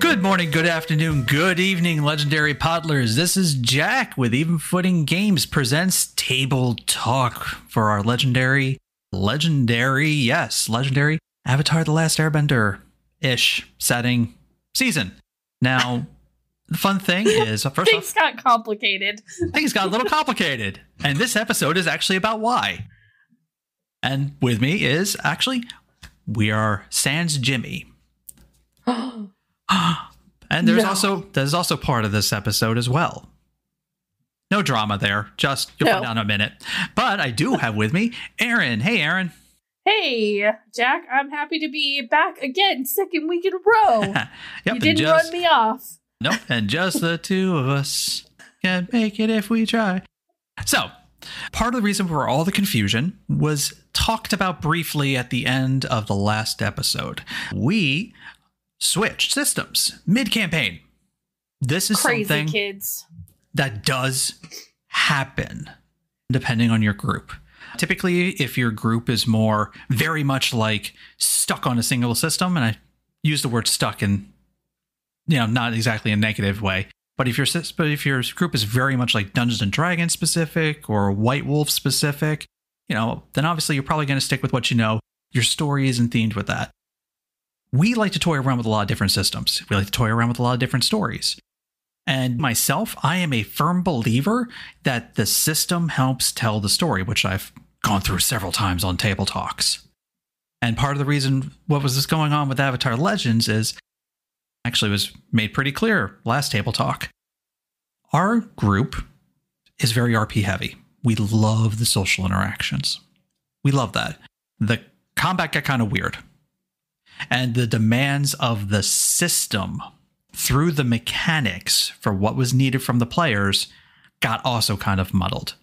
Good morning, good afternoon, good evening, legendary podlers. This is Jack with Even Footing Games presents Table Talk for our legendary Avatar The Last Airbender-ish setting season. Now, the fun thing is, first Things got complicated. Things got a little complicated. And this episode is actually about why. And with me is, we are Sans Jimmy. And there's also part of this episode as well. No drama there. Just you'll find out in a minute. But I do have with me Aaryn. Hey, Aaryn. Hey, Jack. I'm happy to be back again, second week in a row. Yep, you didn't run me off. Nope. And just the two of us can make it if we try. So, part of the reason for all the confusion was talked about briefly at the end of the last episode. We switched systems mid-campaign. This is crazy something kids that does happen depending on your group. Typically, if your group is more very much like stuck on a single system, and I use the word stuck in, not exactly a negative way, but if your group is very much like Dungeons and Dragons specific or White Wolf specific, then obviously you're probably going to stick with what you know. Your story isn't themed with that. We like to toy around with a lot of different systems. We like to toy around with a lot of different stories. And myself, I am a firm believer that the system helps tell the story, which I've gone through several times on Table Talks. And part of the reason what was this going on with Avatar Legends is, actually was made pretty clear last Table Talk. Our group is very RP heavy. We love the social interactions. We love that. The combat got kind of weird. And the demands of the system through the mechanics for what was needed from the players got also kind of muddled.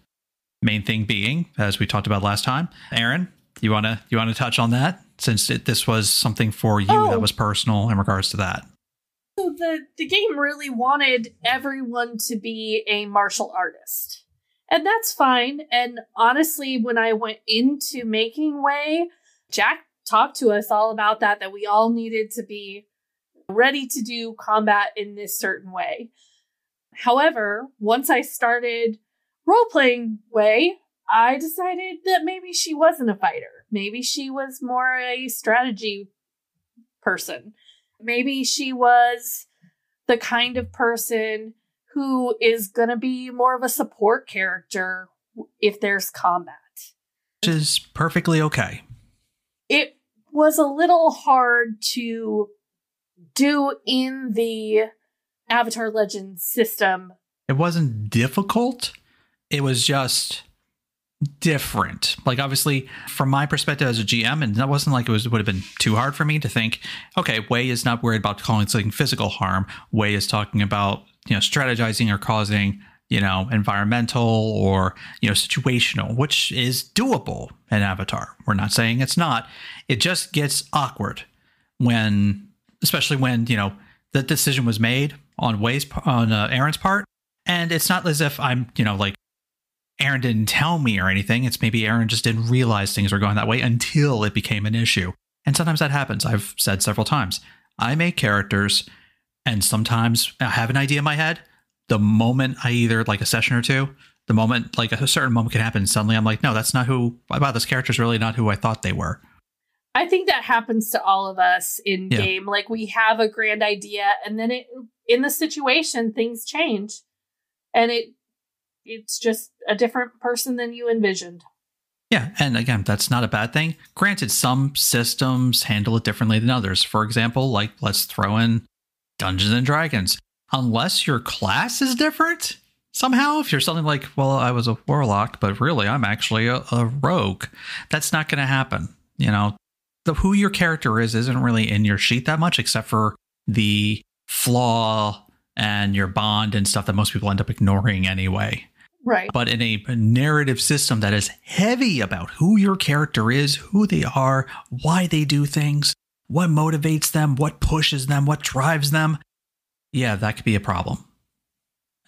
Main thing being, as we talked about last time, Aaryn, you want to touch on that since this was something for you that was personal in regards to that. So the game really wanted everyone to be a martial artist. And that's fine. And honestly, when I went into making Way, Jack talked to us all about that we all needed to be ready to do combat in this certain way. However, once I started role-playing Way, I decided that maybe she wasn't a fighter. Maybe she was more a strategy person. Maybe she was the kind of person who is going to be more of a support character if there's combat. Which is perfectly okay. It was a little hard to do in the Avatar Legends system. It wasn't difficult. It was just different. Like, obviously, from my perspective as a GM, and that wasn't like it would have been too hard for me to think, okay, Way is not worried about calling something physical harm. Way is talking about, strategizing or causing, environmental or, situational, which is doable in Avatar. We're not saying it's not. It just gets awkward especially when, the decision was made on Aaryn's part. And it's not as if I'm, like, Aaryn didn't tell me or anything. It's maybe Aaryn just didn't realize things were going that way until it became an issue. And sometimes that happens. I've said several times. I make characters, and sometimes I have an idea in my head. The moment I either, like a session or two, the moment, like a certain moment can happen, suddenly I'm like, no, that's not wow, this character's really not who I thought they were. I think that happens to all of us in game. Like, we have a grand idea, and then in the situation, things change. And it's just a different person than you envisioned. Yeah, and again, that's not a bad thing. Granted, some systems handle it differently than others. For example, like, let's throw in Dungeons and Dragons. Unless your class is different somehow, if you're something like, well, I was a warlock, but really I'm actually a rogue, that's not going to happen. Who your character isn't really in your sheet that much, except for the flaw and your bond and stuff that most people end up ignoring anyway. Right. But in a narrative system that is heavy about who your character is, who they are, why they do things, what motivates them, what pushes them, what drives them, yeah, that could be a problem.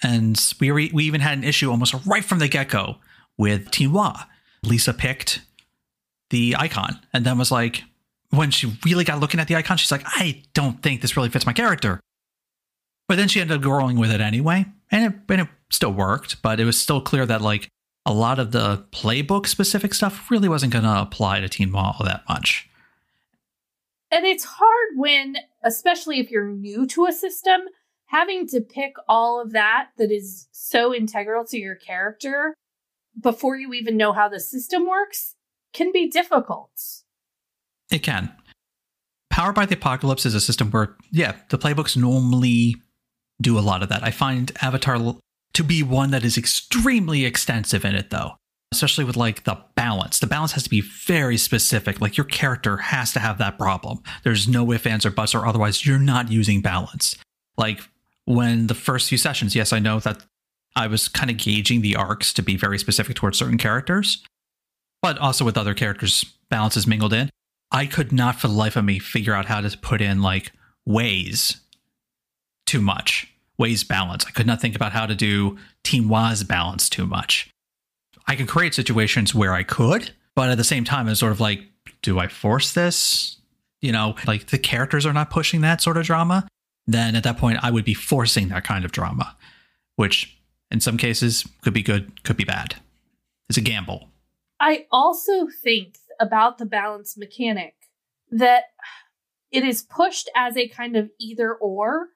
And we even had an issue almost right from the get-go with Tinwa. Lisa picked the icon and then was like, when she really got looking at the icon, she's like, I don't think this really fits my character. But then she ended up growing with it anyway, and it still worked, but it was still clear that like a lot of the playbook specific stuff really wasn't going to apply to Teen Mall that much. And it's hard when, especially if you're new to a system, having to pick all of that is so integral to your character before you even know how the system works can be difficult. It can. Powered by the Apocalypse is a system where, yeah, the playbooks normally do a lot of that. I find Avatar to be one that is extremely extensive in it, though, especially with like the balance. The balance has to be very specific. Like your character has to have that problem. There's no ifs, ands, or buts, or otherwise you're not using balance. Like when the first few sessions, yes, I know that I was kind of gauging the arcs to be very specific towards certain characters, but also with other characters, balances mingled in. I could not for the life of me figure out how to put in like ways too much. Ways balance. I could not think about how to do Team Wa's balance too much. I could create situations where I could, but at the same time, it's sort of like, do I force this? You know, like the characters are not pushing that sort of drama. Then at that point, I would be forcing that kind of drama, which in some cases could be good, could be bad. It's a gamble. I also think about the balance mechanic that it is pushed as a kind of either or.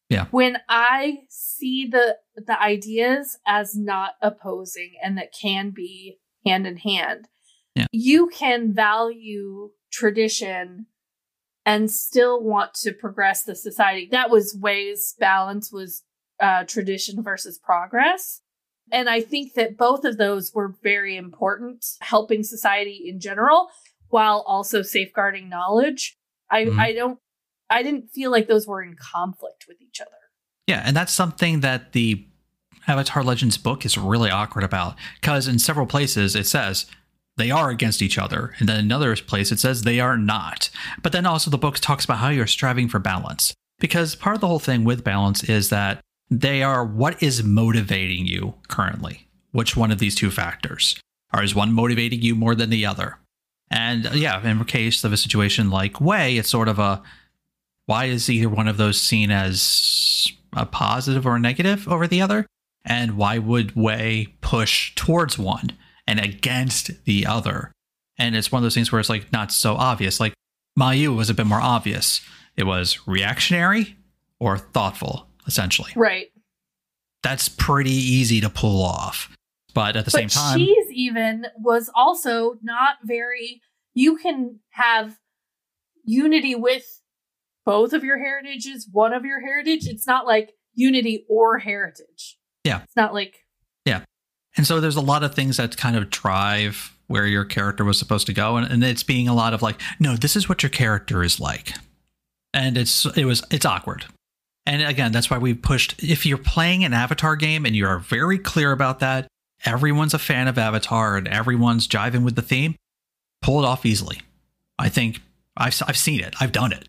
Yeah. When I see the ideas as not opposing and that can be hand in hand. Yeah. You can value tradition and still want to progress the society. That was Way's balance, was tradition versus progress. And I think that both of those were very important, helping society in general, while also safeguarding knowledge. I didn't feel like those were in conflict with each other. Yeah, and that's something that the Avatar Legends book is really awkward about, because in several places it says they are against each other, and then in another place it says they are not. But then also the book talks about how you're striving for balance, because part of the whole thing with balance is that they are what is motivating you currently. Which one of these two factors? Or is one motivating you more than the other? And yeah, in the case of a situation like Way, it's sort of a, why is either one of those seen as a positive or a negative over the other? And why would Way push towards one and against the other? And it's one of those things where it's like not so obvious. Like Mayu was a bit more obvious. It was reactionary or thoughtful, essentially. Right. That's pretty easy to pull off. But at the same time, Cheese even was also not very, you can have unity with both of your heritages, one of your heritage. It's not like unity or heritage. Yeah. It's not like. Yeah. And so there's a lot of things that kind of drive where your character was supposed to go. And it's being a lot of like, no, this is what your character is like. And it's awkward. And again, that's why we pushed, if you're playing an Avatar game and you're very clear about that, everyone's a fan of Avatar and everyone's jiving with the theme, pull it off easily. I think I've seen it. I've done it.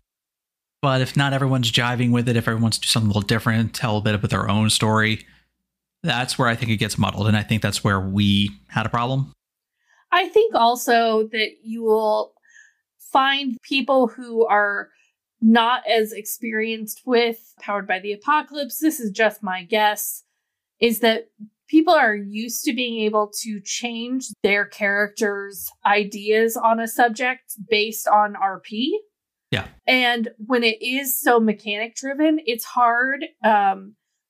But if not everyone's jiving with it, if everyone's do something a little different, tell a bit of their own story, that's where I think it gets muddled. And I think that's where we had a problem. I think also that you will find people who are not as experienced with Powered by the Apocalypse. This is just my guess, is that people are used to being able to change their characters' ideas on a subject based on RP. Yeah. And when it is so mechanic driven, it's hard.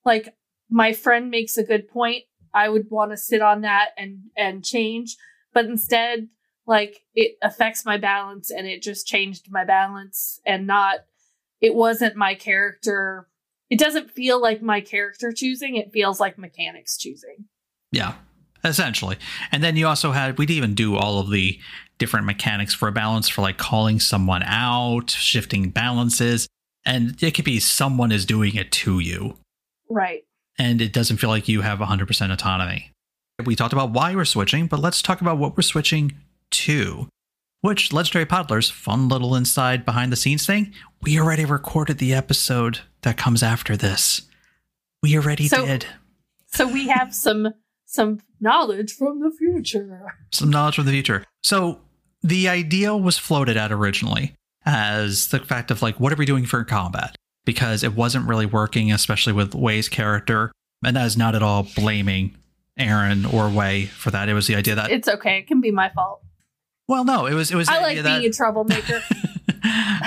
Like my friend makes a good point. I would want to sit on that and change, but instead, like it affects my balance and it just changed my balance and it wasn't my character. It doesn't feel like my character choosing. It feels like mechanics choosing. Yeah, essentially. And then you also we'd even do all of the different mechanics for a balance for like calling someone out, shifting balances. And it could be someone is doing it to you. Right. And it doesn't feel like you have 100% autonomy. We talked about why we're switching, but let's talk about what we're switching to. Which, Legendary Podlers, fun little inside behind the scenes thing, we already recorded the episode that comes after this. We already did. So we have some knowledge from the future. Some knowledge from the future. So the idea was floated out originally as the fact of like, what are we doing for combat? because it wasn't really working, especially with Wei's character. And that is not at all blaming Aaryn or Wei for that. It was the idea that it's okay. It can be my fault. Well, no, it was. I like being a troublemaker.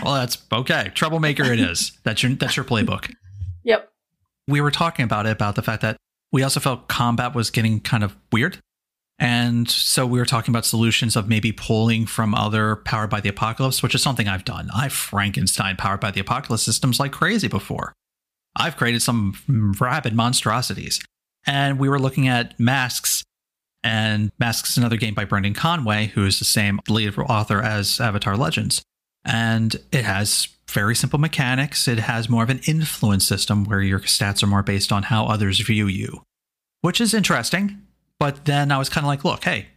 Well, that's okay. Troublemaker it is. That's your playbook. Yep. We were talking about the fact that we also felt combat was getting kind of weird. And so we were talking about solutions of maybe pulling from other Powered by the Apocalypse, which is something I've done. I've Frankenstein Powered by the Apocalypse systems like crazy before. I've created some rabid monstrosities. And we were looking at Masks, and Masks is another game by Brendan Conway, who is the same lead author as Avatar Legends. And it has very simple mechanics. It has more of an influence system where your stats are more based on how others view you, which is interesting. But then I was kind of like, look, hey,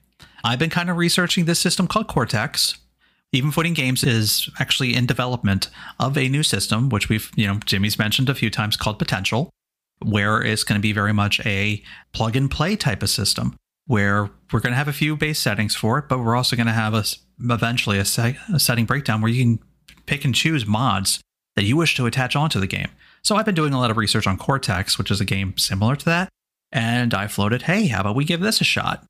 I've been kind of researching this system called Cortex. Even Footing Games is actually in development of a new system, which Jimmy's mentioned a few times, called Potential, where it's going to be very much a plug and play type of system, where we're going to have a few base settings for it, but we're also going to have eventually a setting breakdown where you can pick and choose mods that you wish to attach onto the game. So I've been doing a lot of research on Cortex, which is a game similar to that. And I floated, hey, how about we give this a shot?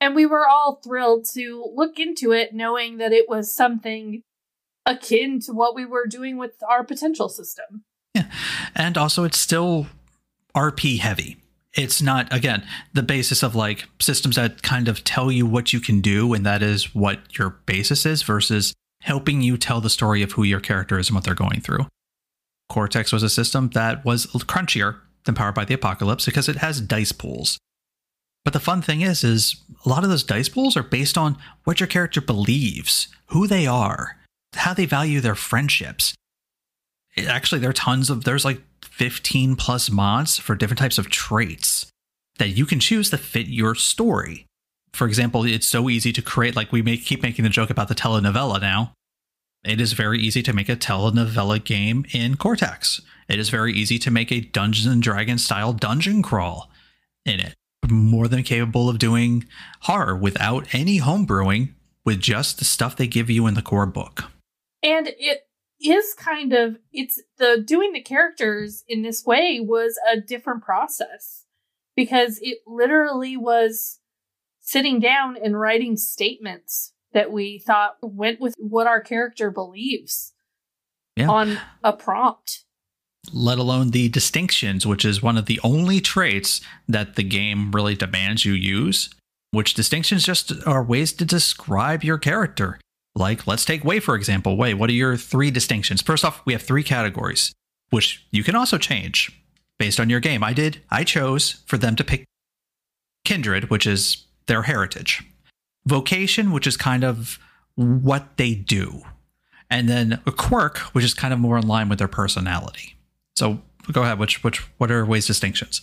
And we were all thrilled to look into it, knowing that it was something akin to what we were doing with our Potential system. Yeah. And also it's still RP heavy. It's not, again, the basis of like systems that kind of tell you what you can do, and that is what your basis is, versus helping you tell the story of who your character is and what they're going through. Cortex was a system that was crunchier than Powered by the Apocalypse because it has dice pools. But the fun thing is a lot of those dice pools are based on what your character believes, who they are, how they value their friendships. Actually, there's like 15 plus mods for different types of traits that you can choose to fit your story. For example, it's so easy to create, like keep making the joke about the telenovela now. It is very easy to make a telenovela game in Cortex. It is very easy to make a Dungeons and Dragons style dungeon crawl in it. More than capable of doing horror without any homebrewing, with just the stuff they give you in the core book. And it is doing the characters in this way was a different process, because it literally was sitting down and writing statements that we thought went with what our character believes on a prompt. Let alone the distinctions, which is one of the only traits that the game really demands you use, which distinctions just are ways to describe your character. Like, let's take Wei, for example. Wei, what are your 3 distinctions? First off, we have 3 categories, which you can also change based on your game. I chose for them to pick kindred, which is their heritage. Vocation, which is kind of what they do. And then a quirk, which is kind of more in line with their personality. So go ahead. What are Wei's distinctions?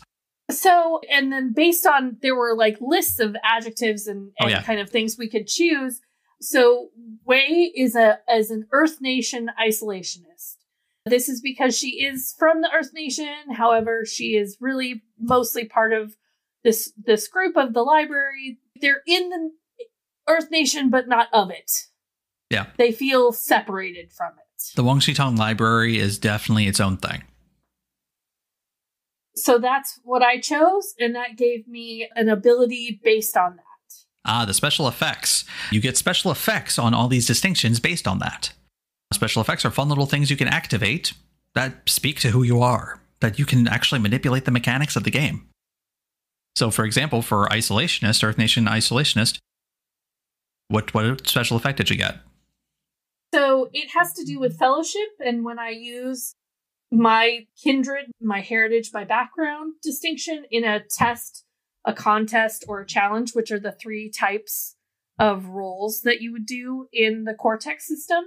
So, and then based on, there were like lists of adjectives and kind of things we could choose. So Wei is an Earth Nation isolationist. This is because she is from the Earth Nation. However, she is really mostly part of this group of the library. They're in the Earth Nation, but not of it. Yeah. They feel separated from it. The Wangshitong Library is definitely its own thing. So that's what I chose, and that gave me an ability based on that. The special effects. You get special effects on all these distinctions based on that. Special effects are fun little things you can activate that speak to who you are, that you can actually manipulate the mechanics of the game. So, for example, for Isolationist, Earth Nation Isolationist, what special effect did you get? So it has to do with fellowship, and when I use my kindred, my heritage, my background distinction in a test, a contest, or a challenge, which are the 3 types of roles that you would do in the Cortex system,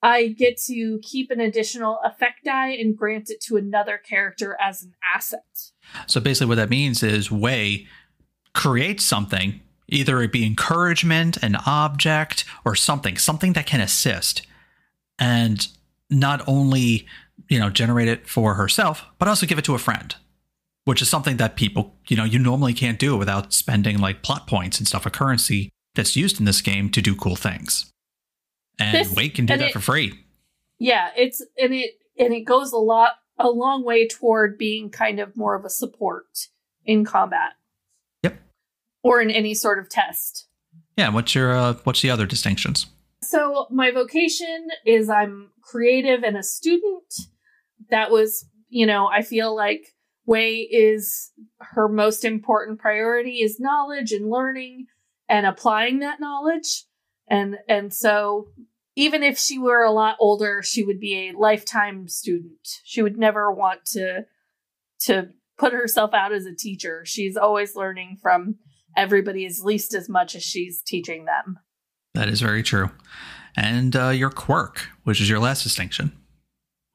I get to keep an additional effect die and grant it to another character as an asset. So basically what that means is Wei creates something, either it be encouragement, an object, or something that can assist. And not only, generate it for herself, but also give it to a friend, which is something that people, you normally can't do without spending like plot points and stuff, a currency that's used in this game to do cool things. And Wei can do that for free. Yeah, And it goes a long way toward being kind of more of a support in combat. Yep. Or in any sort of test. Yeah. What's the other distinctions? So my vocation is I'm creative and a student. That was, I feel like Wei is her most important priority is knowledge and learning and applying that knowledge. And so even if she were a lot older, she would be a lifetime student. She would never want to put herself out as a teacher. She's always learning from everybody at least as much as she's teaching them. That is very true. And your quirk, which is your last distinction.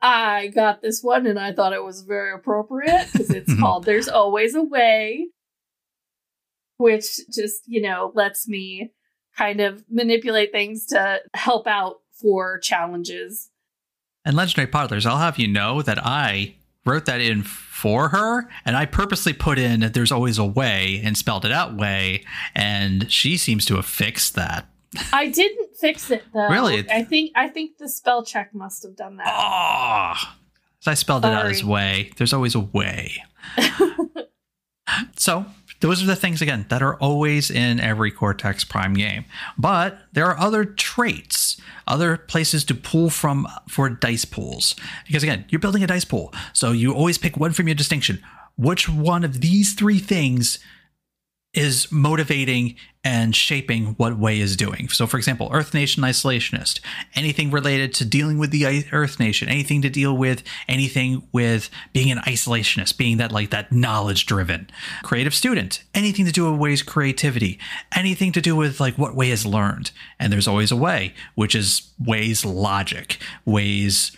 I got this one and I thought it was very appropriate because it's called There's Always a Way, which just, lets me kind of manipulate things to help out for challenges. And Legendary Podlers, I'll have you know that I wrote that in for her, and I purposely put in There's Always a Way and spelled it out way, and she seems to have fixed that. I didn't fix it though. Really? I think the spell check must have done that. Oh, I spelled it out as way. There's always a way. So those are the things, again, that are always in every Cortex Prime game. But there are other traits, other places to pull from for dice pools. Because, again, you're building a dice pool. So you always pick one from your distinction. Which one of these three things is motivating and shaping what Wei is doing? So, for example, Earth Nation Isolationist, anything related to dealing with the Earth Nation, anything to deal with anything with being an isolationist, being that knowledge driven. Creative Student, anything to do with Wei's creativity, anything to do with what Wei has learned. And There's Always a Way, which is Wei's logic, Wei's,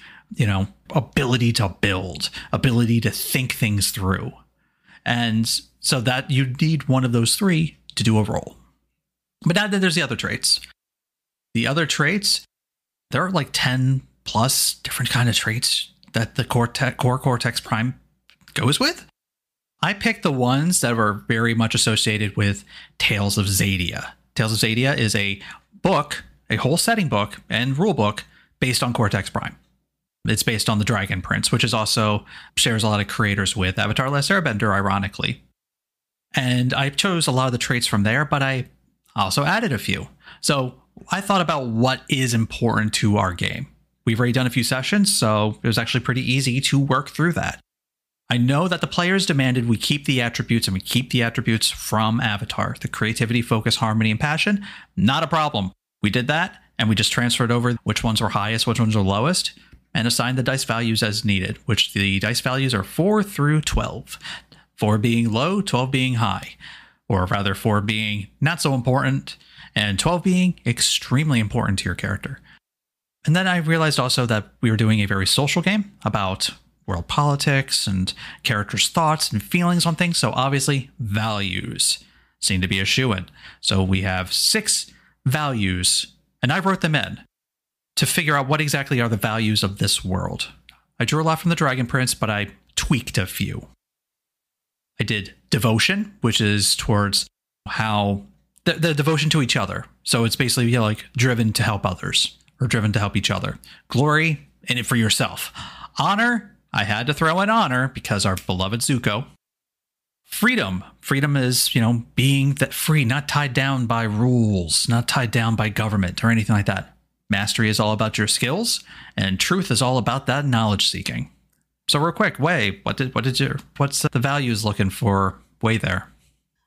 ability to build, ability to think things through. And so that you need one of those three to do a role. But now that there's the other traits. The other traits, there are 10 plus different kind of traits that the core Cortex Prime goes with. I picked the ones that were very much associated with Tales of Xadia. Tales of Xadia is a book, a whole setting book and rule book based on Cortex Prime. It's based on the Dragon Prince, which is also shares a lot of creators with Avatar: Last Airbender, ironically. And I chose a lot of the traits from there, but I also added a few. So I thought about what is important to our game. We've already done a few sessions, so it was actually pretty easy to work through that. I know that the players demanded we keep the attributes, and we keep the attributes from Avatar. The creativity, focus, harmony, and passion, not a problem. We did that, and we just transferred over which ones were highest, which ones were lowest, and assigned the dice values as needed, which the dice values are 4 through 12. 4 being low, 12 being high, or rather 4 being not so important, and 12 being extremely important to your character. And then I realized also that we were doing a very social game about world politics and characters' thoughts and feelings on things, so obviously values seem to be a shoo-in. So we have 6 values, and I wrote them in to figure out what exactly are the values of this world. I drew a lot from the Dragon Prince, but I tweaked a few. I did devotion, which is towards how the devotion to each other. So it's basically driven to help others or driven to help each other. Glory, in it for yourself. Honor, I had to throw in honor because our beloved Zuko. Freedom. Freedom is, being that free, not tied down by rules, not tied down by government or anything like that. Mastery is all about your skills, and truth is all about that knowledge seeking. So real quick, Wei, what's the values looking for Wei there?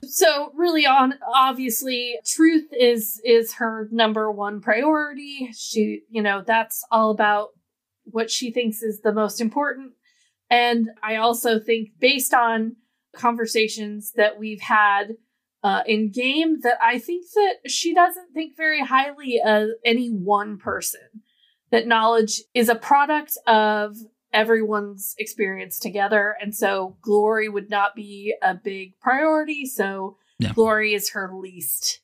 So really obviously truth is her number one priority. She, that's all about what she thinks is the most important. And I also think based on conversations that we've had in game that I think that she doesn't think very highly of any one person. That knowledge is a product of everyone's experience together. And so glory would not be a big priority. So glory is her least.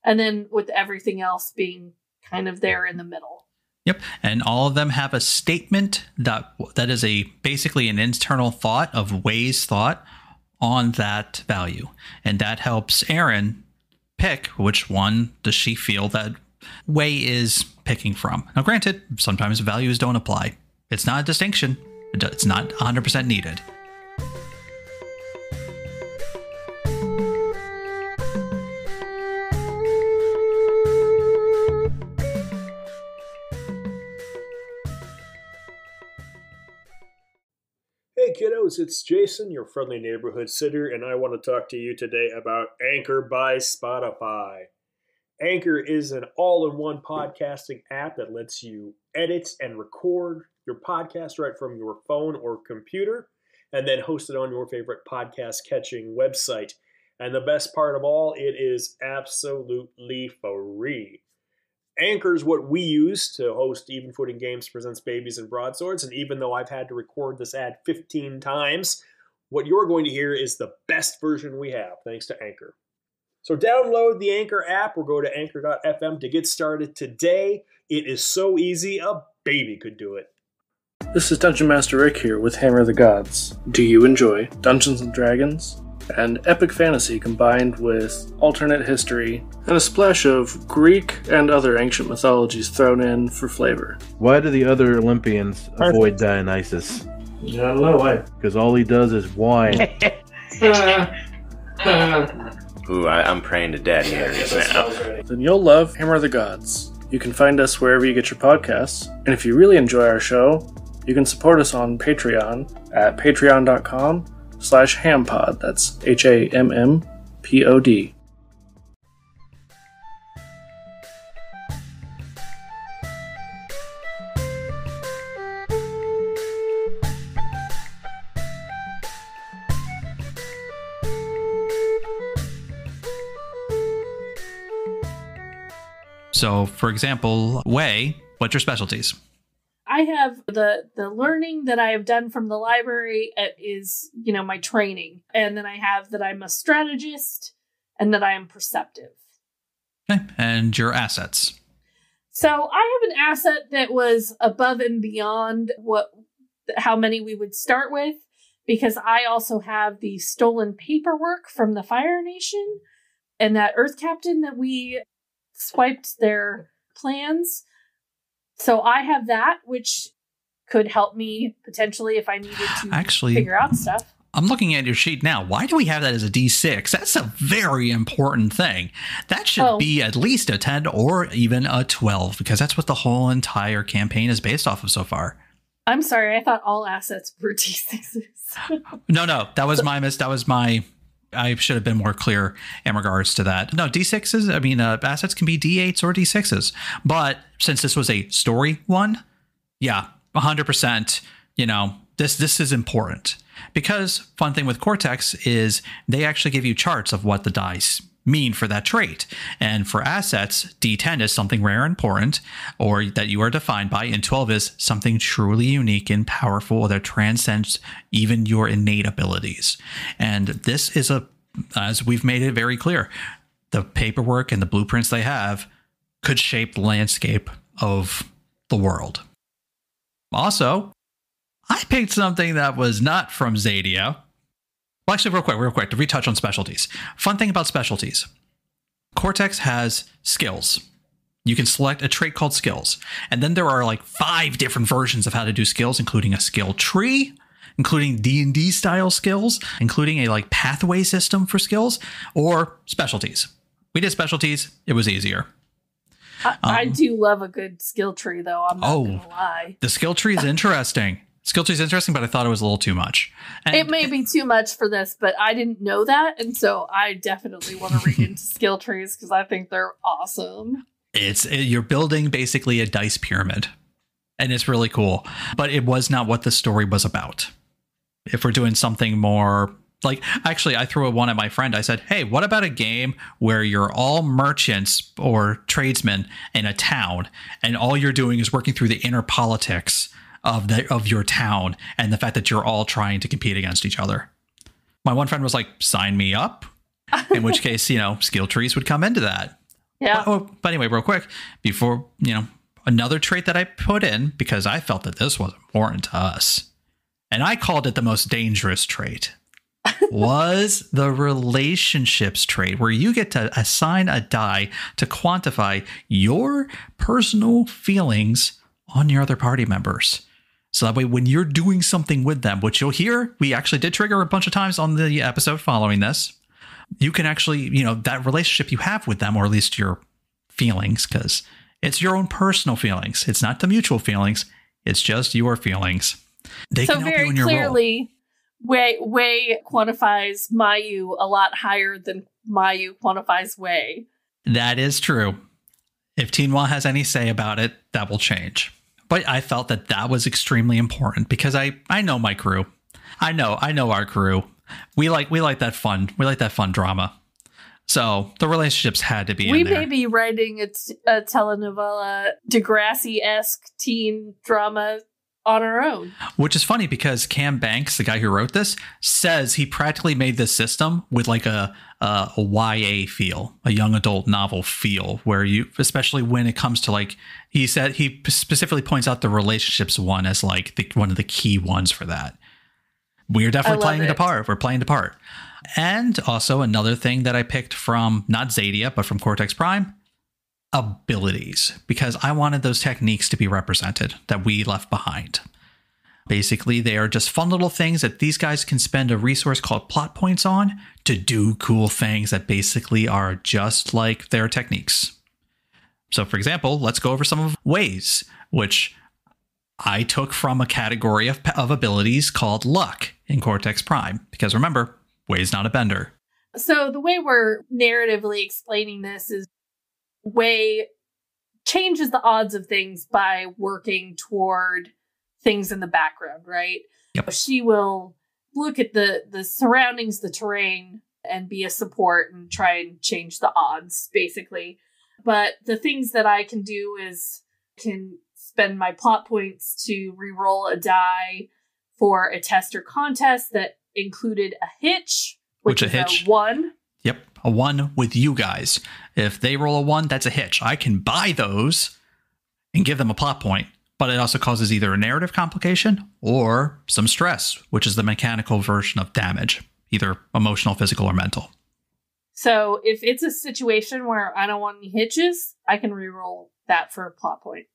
And then with everything else being kind of there in the middle. Yep. And all of them have a statement that is basically an internal thought of Wei's thought on that value. And that helps Aaryn pick which one does she feel that Wei is picking from. Now, granted, sometimes values don't apply. It's not a distinction. It's not 100% needed. Hey kiddos, it's Jason, your friendly neighborhood sitter, and I want to talk to you today about Anchor by Spotify. Anchor is an all-in-one podcasting app that lets you edit and record your podcast right from your phone or computer, and then host it on your favorite podcast-catching website. And the best part of all, it is absolutely free. Anchor is what we use to host Even Footing Games Presents Babies and Broadswords, and even though I've had to record this ad 15 times, what you're going to hear is the best version we have, thanks to Anchor. So download the Anchor app or go to anchor.fm to get started today. It is so easy, a baby could do it. This is Dungeon Master Rick here with Hammer of the Gods. Do you enjoy Dungeons & Dragons? And epic fantasy combined with alternate history and a splash of Greek and other ancient mythologies thrown in for flavor. Why do the other Olympians avoid Dionysus? I don't know why. Because all he does is whine. Ooh, I'm praying to Daddy Aries now. Then you'll love Hammer of the Gods. You can find us wherever you get your podcasts. And if you really enjoy our show, you can support us on Patreon at patreon.com/hampod. That's HAMMPOD. So, for example, Wei, what's your specialties? I have the learning that I have done from the library is, my training. And then I have that I'm a strategist and that I am perceptive. Okay. And your assets? So I have an asset that was above and beyond how many we would start with, because I also have the stolen paperwork from the Fire Nation and that Earth Captain that we swiped their plans. So I have that, which could help me potentially if I needed to figure out stuff. I'm looking at your sheet now. Why do we have that as a D6? That's a very important thing. That should be at least a 10 or even a 12, because that's what the whole entire campaign is based off of so far. I'm sorry. I thought all assets were D6s. No. That was my miss. I should have been more clear in regards to that. No, D6s, assets can be D8s or D6s. But since this was a story one, yeah, 100%, this is important. Because fun thing with Cortex is they actually give you charts of what the dice mean for that trait. And for assets, D10 is something rare and important, or that you are defined by, and 12 is something truly unique and powerful that transcends even your innate abilities. And this is as we've made it very clear, the paperwork and the blueprints they have could shape the landscape of the world. Also, I picked something that was not from Zadia. Well, actually, real quick, to retouch on specialties. Fun thing about specialties. Cortex has skills. You can select a trait called skills. And then there are like 5 different versions of how to do skills, including a skill tree, including D&D style skills, including a pathway system for skills, or specialties. We did specialties. It was easier. I do love a good skill tree, though. I'm not going to lie. The skill tree is interesting. Skill tree is interesting, but I thought it was a little too much. And it may be too much for this, but I didn't know that. And so I definitely want to read into skill trees because I think they're awesome. You're building basically a dice pyramid, and it's really cool. But it was not what the story was about. If we're doing something more actually, I threw one at my friend. I said, hey, what about a game where you're all merchants or tradesmen in a town, and all you're doing is working through the inner politics of your town and the fact that you're all trying to compete against each other? My one friend was like, sign me up. In which case, skill trees would come into that. Yeah. But anyway, real quick, before, another trait that I put in, because I felt that this was important to us, and I called it the most dangerous trait, was the relationships trait, where you get to assign a die to quantify your personal feelings on your other party members. So that way, when you're doing something with them, which you'll hear, we actually did trigger a bunch of times on the episode following this, you can actually, that relationship you have with them, or at least your feelings, because it's your own personal feelings. It's not the mutual feelings. It's just your feelings. They can help you in your role. So very clearly, Wei quantifies Mayu a lot higher than Mayu quantifies Wei. That is true. If Tinhua has any say about it, that will change. But I felt that was extremely important because I know my crew. I know our crew. We like that fun. We like that fun drama. So the relationships had to be in there. We may be writing a telenovela, Degrassi-esque teen drama on our own. Which is funny because Cam Banks, the guy who wrote this, says he practically made this system with like a YA feel, a young adult novel feel, where you, especially when it comes to like, he said he specifically points out the relationships one as like one of the key ones for that. We're definitely playing the part. We're playing the part. And also another thing that I picked from not Zadia, but from Cortex Prime, abilities, because I wanted those techniques to be represented that we left behind. Basically, they are just fun little things that these guys can spend a resource called plot points on to do cool things that basically are just like their techniques. So, for example, let's go over some of Wei's, which I took from a category of abilities called luck in Cortex Prime, because remember, Wei's not a bender. So the way we're narratively explaining this is Wei changes the odds of things by working toward things in the background, right? Yep. She will look at the surroundings, the terrain, and be a support and try and change the odds, basically. But the things that I can do is can spend my plot points to re-roll a die for a test or contest that included a hitch, which is a 1. Yep, a 1 with you guys. If they roll a 1, that's a hitch. I can buy those and give them a plot point, but it also causes either a narrative complication or some stress, which is the mechanical version of damage, either emotional, physical, or mental. So if it's a situation where I don't want any hitches, I can reroll that for a plot point.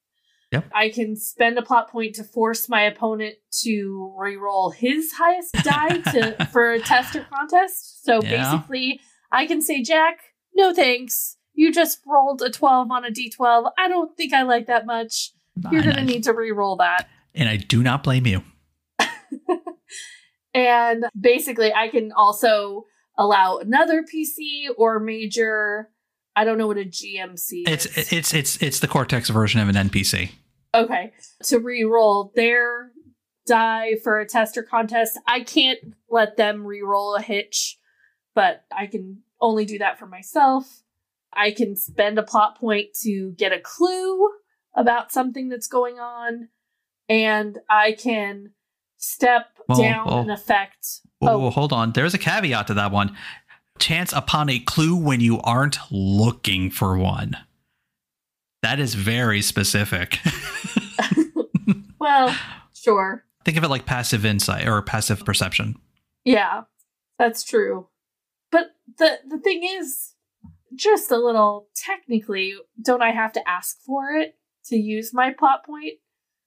Yep. I can spend a plot point to force my opponent to reroll his highest die for a test or contest. So basically, I can say, Jack, no thanks. You just rolled a 12 on a d12. I don't think I like that much. You're going to need to reroll that. And I do not blame you. And basically, I can also allow another PC or major. I don't know what a GMC is. It's the Cortex version of an NPC. Okay. To re-roll their die for a test or contest. I can't let them re-roll a hitch, but I can only do that for myself. I can spend a plot point to get a clue about something that's going on, and I can step down an effect. Hold on. There's a caveat to that one. Chance upon a clue when you aren't looking for one. That is very specific. Well, sure. Think of it like passive insight or passive perception. Yeah, that's true. But the thing is, just a little technically, don't I have to ask for it to use my plot point?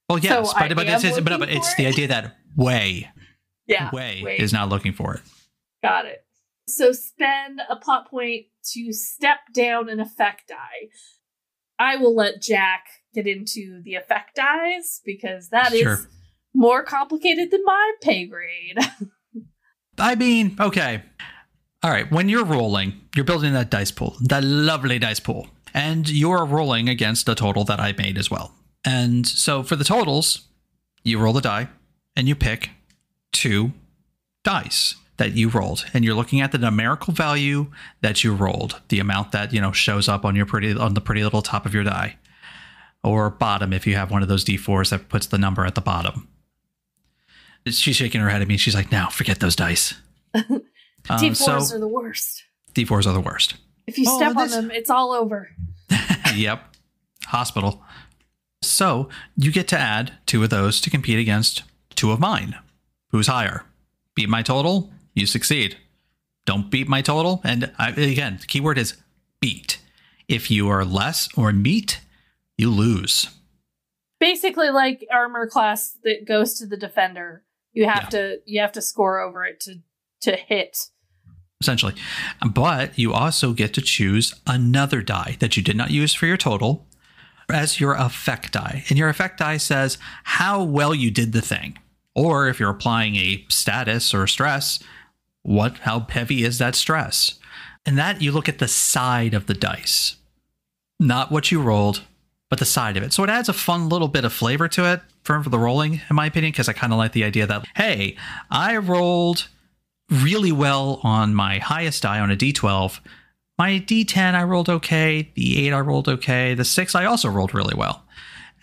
Well, yes, but it's the idea that Wei is not looking for it. Got it. So spend a plot point to step down an effect die. I will let Jack get into the effect dies because that is more complicated than my pay grade. I mean, okay. All right. When you're rolling, you're building that dice pool, that lovely dice pool, and you're rolling against a total that I made as well. And so for the totals, you roll the die and you pick 2 dice that you rolled, and you're looking at the numerical value that you rolled, the amount that, shows up on the pretty little top of your die, or bottom if you have one of those D4s that puts the number at the bottom. She's shaking her head at me. She's like, "No, forget those dice." D4s are the worst. D4s are the worst. If you step on them, it's all over. Yep. Hospital. So you get to add 2 of those to compete against 2 of mine. Who's higher? Beat my total? You succeed. Don't beat my total. And again, the key word is beat. If you are less or meet, you lose. Basically, like armor class that goes to the defender. You have to score over it to hit. Essentially. But you also get to choose another die that you did not use for your total as your effect die. And your effect die says how well you did the thing. Or if you're applying a status or stress, how heavy is that stress? And that you look at the side of the dice. Not what you rolled, but the side of it. So it adds a fun little bit of flavor to it for the rolling, in my opinion, because I kind of like the idea that, hey, I rolled really well on my highest die on a D12. My D10 I rolled okay. The 8 I rolled okay. The 6 I also rolled really well.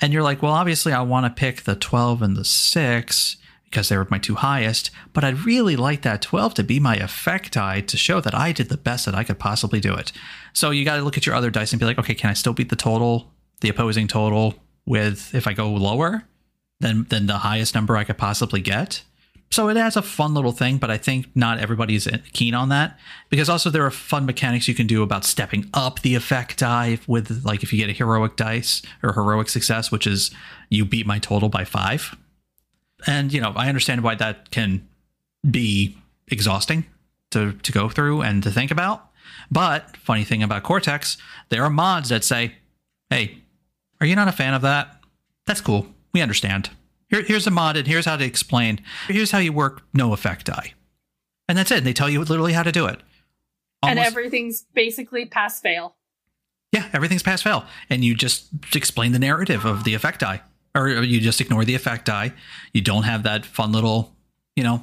And you're like, well, obviously I want to pick the 12 and the 6 because they were my two highest, but I'd really like that 12 to be my effect die to show that I did the best that I could possibly do it. So you got to look at your other dice and be like, okay, can I still beat the total, the opposing total, with if I go lower than the highest number I could possibly get? So it adds a fun little thing, but I think not everybody's keen on that, because also there are fun mechanics you can do about stepping up the effect die with, like, if you get a heroic dice or heroic success, which is you beat my total by 5. And, you know, I understand why that can be exhausting to go through and to think about. But funny thing about Cortex, there are mods that say, hey, are you not a fan of that? That's cool. We understand. Here's a mod, and here's how to explain. Here's how you work no effect die. And that's it. They tell you literally how to do it. And everything's basically pass-fail. Yeah, everything's pass-fail. And you just explain the narrative of the effect die. Or you just ignore the effect die. You don't have that fun little,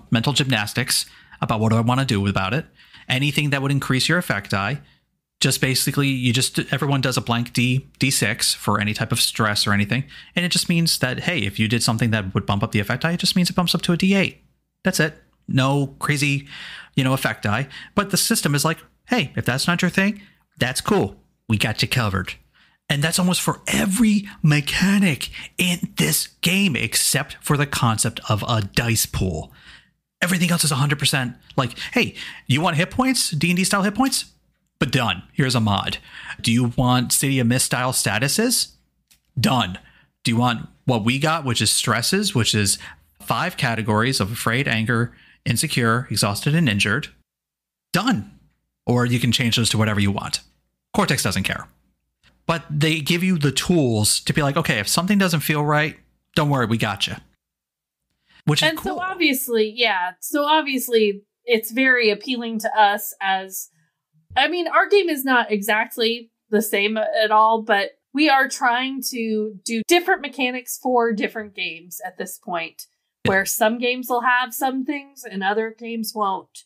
mental gymnastics about what do I want to do about it. Anything that would increase your effect die, just basically, everyone does a blank D6 for any type of stress or anything. And it just means that, hey, if you did something that would bump up the effect die, it just means it bumps up to a D8. That's it. No crazy, effect die. But the system is like, hey, if that's not your thing, that's cool. We got you covered. And that's almost for every mechanic in this game, except for the concept of a dice pool. Everything else is 100% like, hey, you want hit points? D&D style hit points? But done. Here's a mod. Do you want City of Mist style statuses? Done. Do you want what we got, which is stresses, which is 5 categories of afraid, anger, insecure, exhausted, and injured? Done. Or you can change those to whatever you want. Cortex doesn't care. But they give you the tools to be like, okay, if something doesn't feel right, don't worry, we got you. Which is cool. So obviously, it's very appealing to us as, our game is not exactly the same at all, but we are trying to do different mechanics for different games at this point, where some games will have some things and other games won't.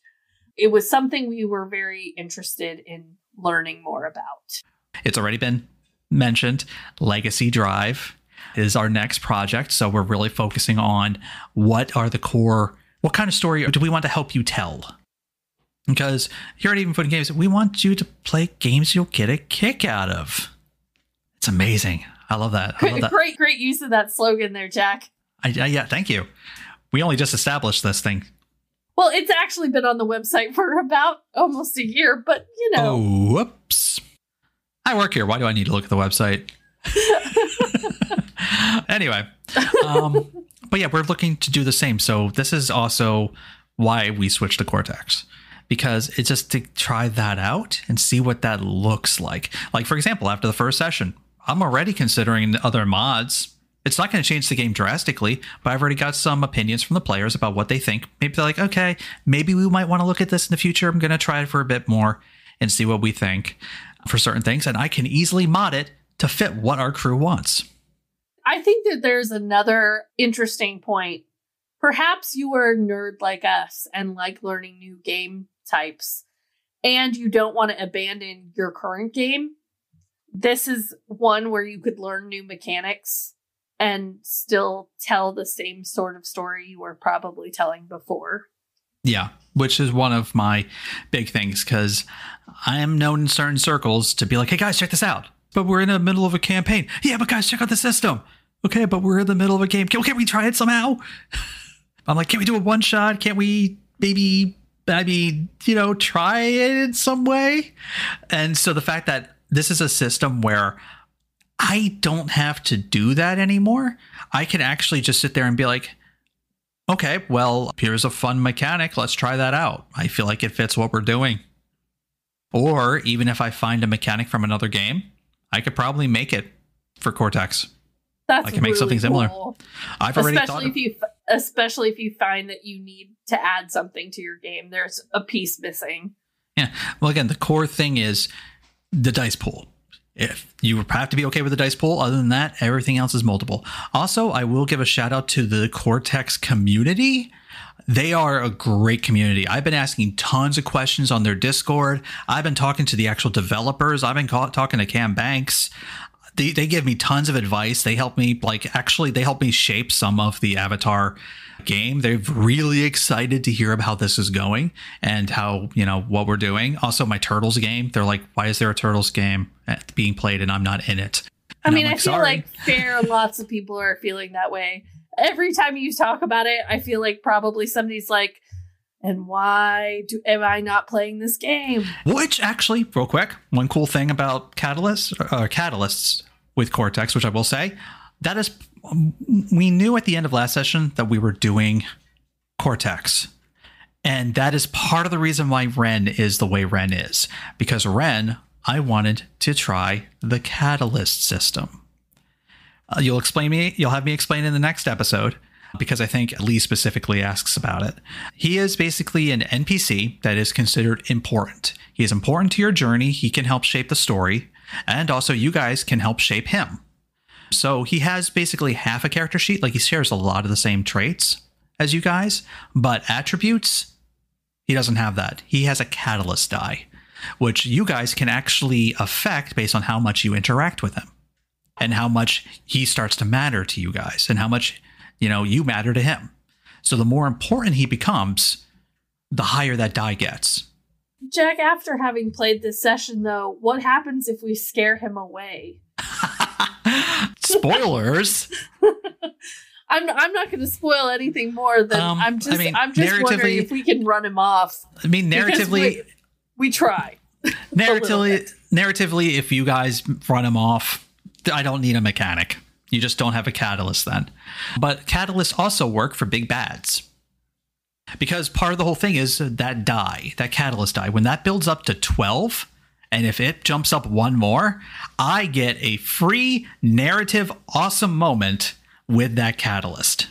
It was something we were very interested in learning more about. It's already been mentioned. Legacy Drive is our next project. So we're really focusing on what kind of story do we want to help you tell? Because here at Even Footing Games, we want you to play games you'll get a kick out of. It's amazing. I love that. Great use of that slogan there, Jack. Yeah, thank you. We only just established this thing. Well, it's actually been on the website for about almost a year, but Oh, whoops. I work here. Why do I need to look at the website? Anyway. But yeah, we're looking to do the same. So this is also why we switched to Cortex. Because it's just to try that out and see what that looks like. Like, for example, after the first session, I'm already considering other mods. It's not going to change the game drastically, but I've already got some opinions from the players about what they think. Maybe they're like, okay, maybe we might want to look at this in the future. I'm going to try it for a bit more and see what we think for certain things. And I can easily mod it to fit what our crew wants. I think that there's another interesting point. Perhaps you are a nerd like us and like learning new game types, and you don't want to abandon your current game. This is one where you could learn new mechanics and still tell the same sort of story you were probably telling before. Yeah, which is one of my big things, because I am known in certain circles to be like, hey guys, check this out. But we're in the middle of a campaign. Yeah, but guys, check out the system. Okay, but we're in the middle of a game. Can't we try it somehow? I'm like, can't we do a one shot? Can't we maybe, try it in some way? And so the fact that this is a system where I don't have to do that anymore. I can actually just sit there and be like, okay, well, here's a fun mechanic. Let's try that out. I feel like it fits what we're doing. Or even if I find a mechanic from another game, I could probably make it for Cortex. That's I can make something similar. Cool. I've already thought Especially if you find that you need to add something to your game. There's a piece missing. Yeah. Well, again, the core thing is the dice pool. If you have to be okay with the dice pool, other than that, everything else is multiple. Also, I will give a shout out to the Cortex community. They are a great community. I've been asking tons of questions on their Discord. I've been talking to the actual developers. I've been talking to Cam Banks. They give me tons of advice. They help me they help me shape some of the Avatar game. They're really excited to hear about how this is going and how, what we're doing. Also, my Turtles game, they're like, why is there a Turtles game being played and I'm not in it? And I feel like lots of people are feeling that way. Every time you talk about it, I feel like probably somebody's like, and why am I not playing this game? Which actually, real quick, one cool thing about catalysts with Cortex, which I will say, that is, we knew at the end of last session that we were doing Cortex. And that is part of the reason why Ren is the way Ren is. Because Ren, I wanted to try the catalyst system. You'll have me explain in the next episode, because I think Lee specifically asks about it. He is basically an NPC that is considered important. He is important to your journey. He can help shape the story, and also you guys can help shape him. So he has basically half a character sheet. Like, he shares a lot of the same traits as you guys, but attributes, he doesn't have that. He has a catalyst die, which you guys can actually affect based on how much you interact with him and how much he starts to matter to you guys and how much, you matter to him. So the more important he becomes, the higher that die gets. Jack, after having played this session, though, what happens if we scare him away? Spoilers. I'm not going to spoil anything more than I'm just wondering if we can run him off. I mean, narratively, we try. Narratively, if you guys run him off, I don't need a mechanic. You just don't have a catalyst then. But catalysts also work for big bads. Because part of the whole thing is that die, that catalyst die, when that builds up to 12, and if it jumps up one more, I get a free narrative awesome moment with that catalyst.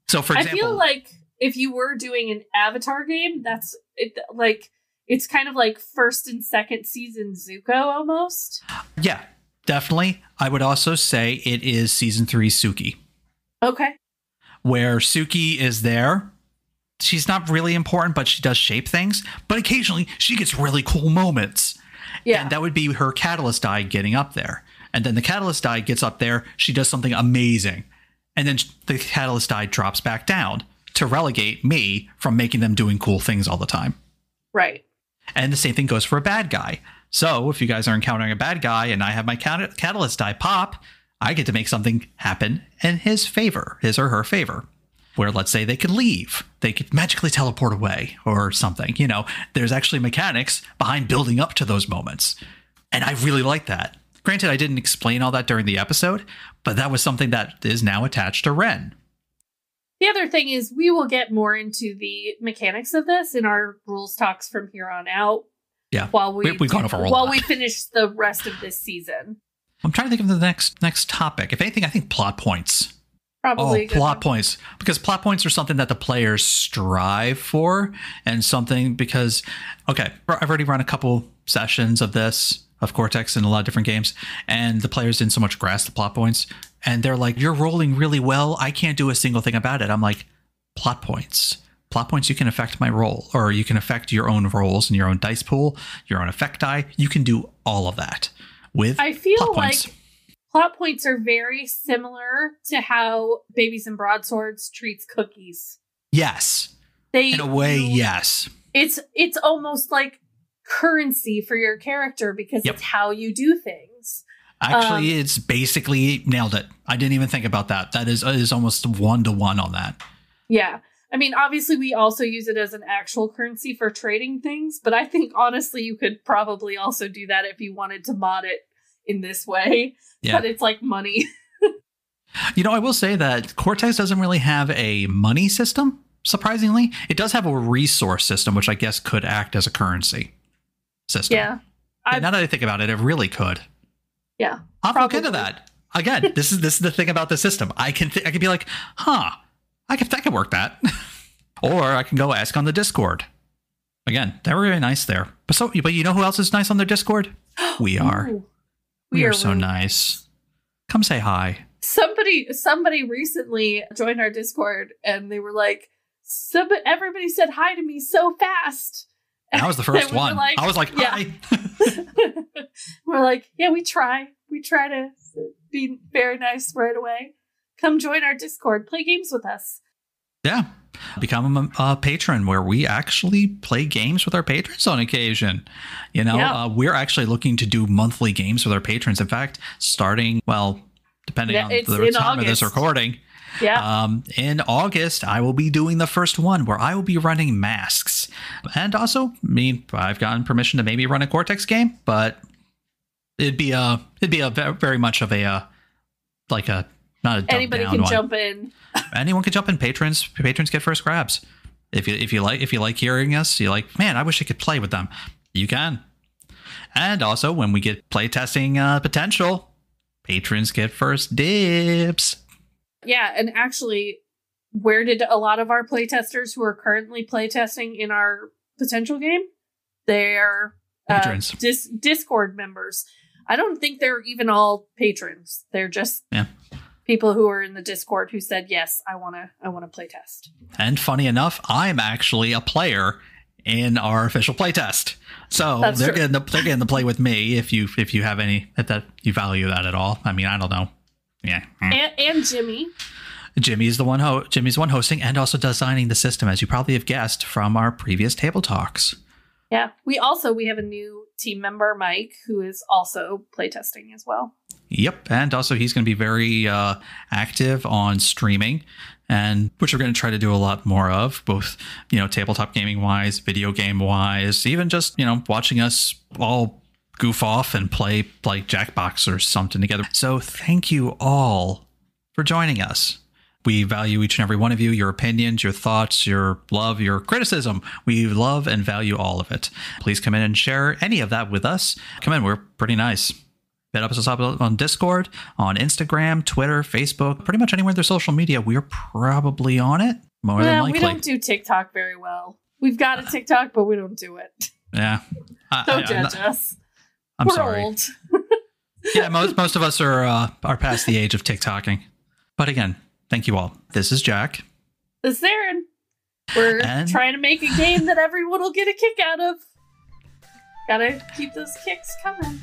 So, for example, I feel like if you were doing an Avatar game, that's it, like it's kind of like first and second season Zuko almost. Yeah, definitely. I would also say it is season 3 Suki. Okay. Where Suki is there. She's not really important, but she does shape things. But occasionally she gets really cool moments. Yeah. And that would be her catalyst die getting up there. And then the catalyst die gets up there. She does something amazing. And then the catalyst die drops back down to relegate me from making them doing cool things all the time. Right. And the same thing goes for a bad guy. So if you guys are encountering a bad guy and I have my catalyst die pop, I get to make something happen in his favor, his or her favor. Where, let's say, they could leave. They could magically teleport away or something. There's actually mechanics behind building up to those moments. And I really like that. Granted, I didn't explain all that during the episode, but that was something that is now attached to Ren. The other thing is we will get more into the mechanics of this in our rules talks from here on out. Yeah, while we've gone over all while we finish the rest of this season. I'm trying to think of the next topic. If anything, I think plot points. Probably plot points, because plot points are something that the players strive for, and something because, okay, I've already run a couple sessions of Cortex in a lot of different games, and the players didn't so much grasp the plot points, and they're like, "You're rolling really well. I can't do a single thing about it." I'm like, plot points. Plot points, you can affect my roll, or you can affect your own rolls and your own dice pool, your own effect die. You can do all of that with I feel plot like points. Plot points are very similar to how Babies and Broadswords treats cookies. Yes. In a way, yes. It's almost like currency for your character because it's how you do things. Actually, it's basically nailed it. I didn't even think about that. That is almost 1-to-1 on that. Yeah. I mean, obviously, we also use it as an actual currency for trading things, but I think, honestly, you could probably also do that if you wanted to mod it in this way, Yeah. but it's like money. I will say that Cortex doesn't really have a money system, surprisingly. It does have a resource system, which I guess could act as a currency system. Yeah. And now that I think about it, it really could. Yeah. I'll look into that. Again, this is the thing about the system. I can be like, I can work that. Or I can go ask on the Discord. Again, they're really nice there. But you know who else is nice on their Discord? We are. Ooh, we are really so nice. Come say hi. Somebody recently joined our Discord and they were like, everybody said hi to me so fast. And I was the first we one. like, I was like, hi. We're like, yeah, we try to be very nice right away. Come join our Discord, play games with us. Yeah. Become a patron where we actually play games with our patrons on occasion. We're actually looking to do monthly games with our patrons. In fact, starting, depending on the time of this recording. Yeah. In August, I will be doing the first one where I will be running masks. And also, I've gotten permission to maybe run a Cortex game, but it'd be a very much of a not a anybody can jump in. Anyone can jump in. Patrons get first grabs. If you like hearing us, you're like, man, I wish I could play with them. You can. And also, when we get playtesting potential, patrons get first dibs. Yeah, and actually, where did a lot of our playtesters who are currently playtesting in our potential game? They're patrons. Discord members. I don't think they're even all patrons. They're just people who are in the Discord who said, yes, I want to play test. And funny enough, I'm actually a player in our official playtest. So they're getting to play with me if you have any, if that you value that at all. I mean, I don't know. Yeah. And Jimmy. Jimmy's the one hosting and also designing the system, as you probably have guessed from our previous table talks. Yeah. We have a new team member, Mike, who is also playtesting as well. Yep. And also he's going to be very active on streaming, and which we're going to try to do a lot more of, both, tabletop gaming wise, video game wise, even just, watching us all goof off and play like Jackbox or something together. So thank you all for joining us. We value each and every one of you, your opinions, your thoughts, your love, your criticism. We love and value all of it. Please come in and share any of that with us. Come in. We're pretty nice. Hit us up on Discord, on Instagram, Twitter, Facebook, pretty much anywhere there's social media. We're probably on it. More than likely. We don't do TikTok very well. We've got a TikTok, but we don't do it. Yeah. Don't judge us. I'm We're sorry. Old. Yeah, most of us are past the age of TikToking. But again, thank you all. This is Jack. This is Aaryn. We're trying to make a game that everyone will get a kick out of. Gotta keep those kicks coming.